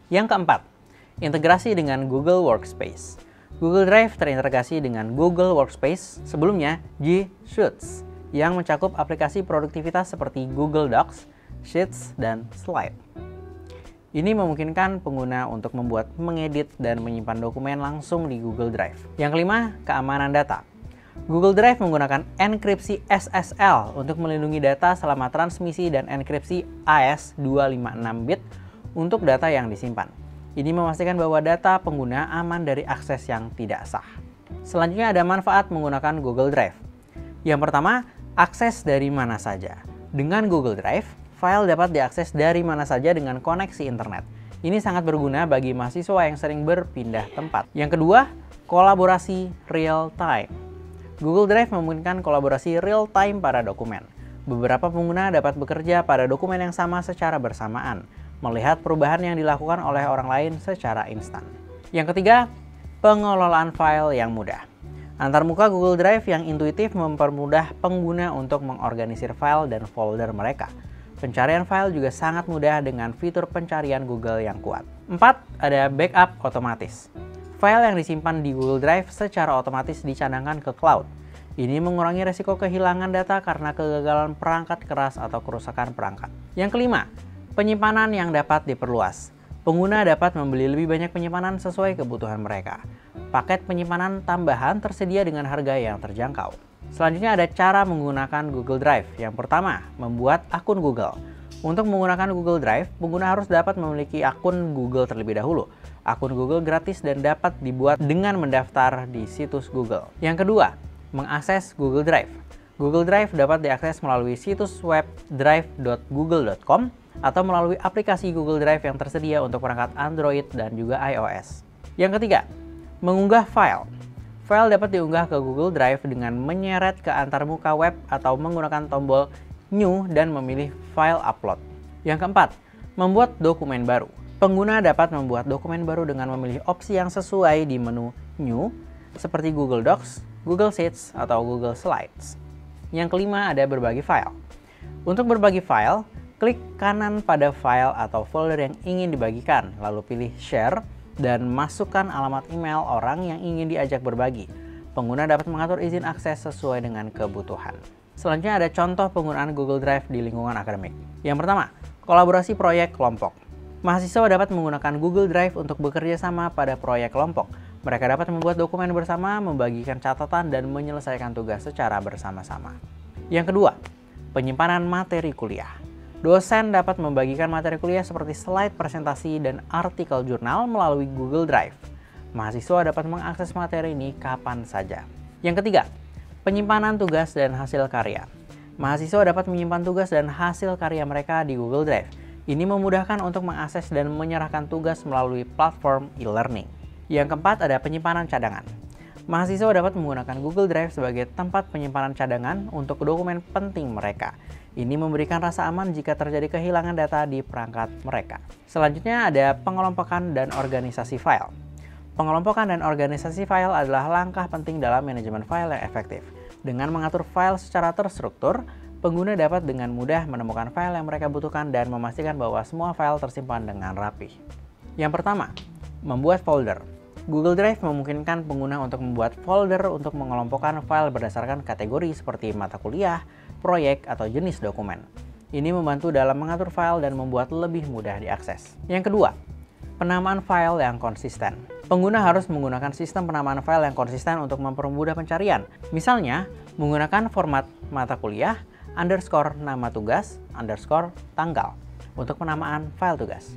Yang keempat, integrasi dengan Google Workspace. Google Drive terintegrasi dengan Google Workspace, sebelumnya G Suite, yang mencakup aplikasi produktivitas seperti Google Docs, Sheets, dan Slide. Ini memungkinkan pengguna untuk membuat, mengedit, dan menyimpan dokumen langsung di Google Drive. Yang kelima, keamanan data. Google Drive menggunakan enkripsi SSL untuk melindungi data selama transmisi dan enkripsi AES256 bit untuk data yang disimpan. Ini memastikan bahwa data pengguna aman dari akses yang tidak sah. Selanjutnya ada manfaat menggunakan Google Drive. Yang pertama, akses dari mana saja. Dengan Google Drive, file dapat diakses dari mana saja dengan koneksi internet. Ini sangat berguna bagi mahasiswa yang sering berpindah tempat. Yang kedua, kolaborasi real time. Google Drive memungkinkan kolaborasi real time pada dokumen. Beberapa pengguna dapat bekerja pada dokumen yang sama secara bersamaan, melihat perubahan yang dilakukan oleh orang lain secara instan. Yang ketiga, pengelolaan file yang mudah. Antarmuka Google Drive yang intuitif mempermudah pengguna untuk mengorganisir file dan folder mereka. Pencarian file juga sangat mudah dengan fitur pencarian Google yang kuat. 4. Ada backup otomatis. File yang disimpan di Google Drive secara otomatis dicadangkan ke cloud. Ini mengurangi resiko kehilangan data karena kegagalan perangkat keras atau kerusakan perangkat. Yang kelima, penyimpanan yang dapat diperluas. Pengguna dapat membeli lebih banyak penyimpanan sesuai kebutuhan mereka. Paket penyimpanan tambahan tersedia dengan harga yang terjangkau. Selanjutnya ada cara menggunakan Google Drive. Yang pertama, membuat akun Google. Untuk menggunakan Google Drive, pengguna harus dapat memiliki akun Google terlebih dahulu. Akun Google gratis dan dapat dibuat dengan mendaftar di situs Google. Yang kedua, mengakses Google Drive. Google Drive dapat diakses melalui situs web drive.google.com atau melalui aplikasi Google Drive yang tersedia untuk perangkat Android dan juga iOS. Yang ketiga, mengunggah file. File dapat diunggah ke Google Drive dengan menyeret ke antarmuka web atau menggunakan tombol New dan memilih File Upload. Yang keempat, membuat dokumen baru. Pengguna dapat membuat dokumen baru dengan memilih opsi yang sesuai di menu New, seperti Google Docs, Google Sheets, atau Google Slides. Yang kelima ada berbagi file. Untuk berbagi file, klik kanan pada file atau folder yang ingin dibagikan, lalu pilih Share, dan masukkan alamat email orang yang ingin diajak berbagi. Pengguna dapat mengatur izin akses sesuai dengan kebutuhan. Selanjutnya ada contoh penggunaan Google Drive di lingkungan akademik. Yang pertama, kolaborasi proyek kelompok. Mahasiswa dapat menggunakan Google Drive untuk bekerja sama pada proyek kelompok. Mereka dapat membuat dokumen bersama, membagikan catatan, dan menyelesaikan tugas secara bersama-sama. Yang kedua, penyimpanan materi kuliah. Dosen dapat membagikan materi kuliah seperti slide presentasi dan artikel jurnal melalui Google Drive. Mahasiswa dapat mengakses materi ini kapan saja. Yang ketiga, penyimpanan tugas dan hasil karya. Mahasiswa dapat menyimpan tugas dan hasil karya mereka di Google Drive. Ini memudahkan untuk mengakses dan menyerahkan tugas melalui platform e-learning. Yang keempat ada penyimpanan cadangan. Mahasiswa dapat menggunakan Google Drive sebagai tempat penyimpanan cadangan untuk dokumen penting mereka. Ini memberikan rasa aman jika terjadi kehilangan data di perangkat mereka. Selanjutnya ada pengelompokan dan organisasi file. Pengelompokan dan organisasi file adalah langkah penting dalam manajemen file yang efektif. Dengan mengatur file secara terstruktur, pengguna dapat dengan mudah menemukan file yang mereka butuhkan dan memastikan bahwa semua file tersimpan dengan rapi. Yang pertama, membuat folder. Google Drive memungkinkan pengguna untuk membuat folder untuk mengelompokkan file berdasarkan kategori seperti mata kuliah, proyek, atau jenis dokumen. Ini membantu dalam mengatur file dan membuat lebih mudah diakses. Yang kedua, penamaan file yang konsisten. Pengguna harus menggunakan sistem penamaan file yang konsisten untuk mempermudah pencarian. Misalnya, menggunakan format mata kuliah, _nama tugas, _tanggal untuk penamaan file tugas.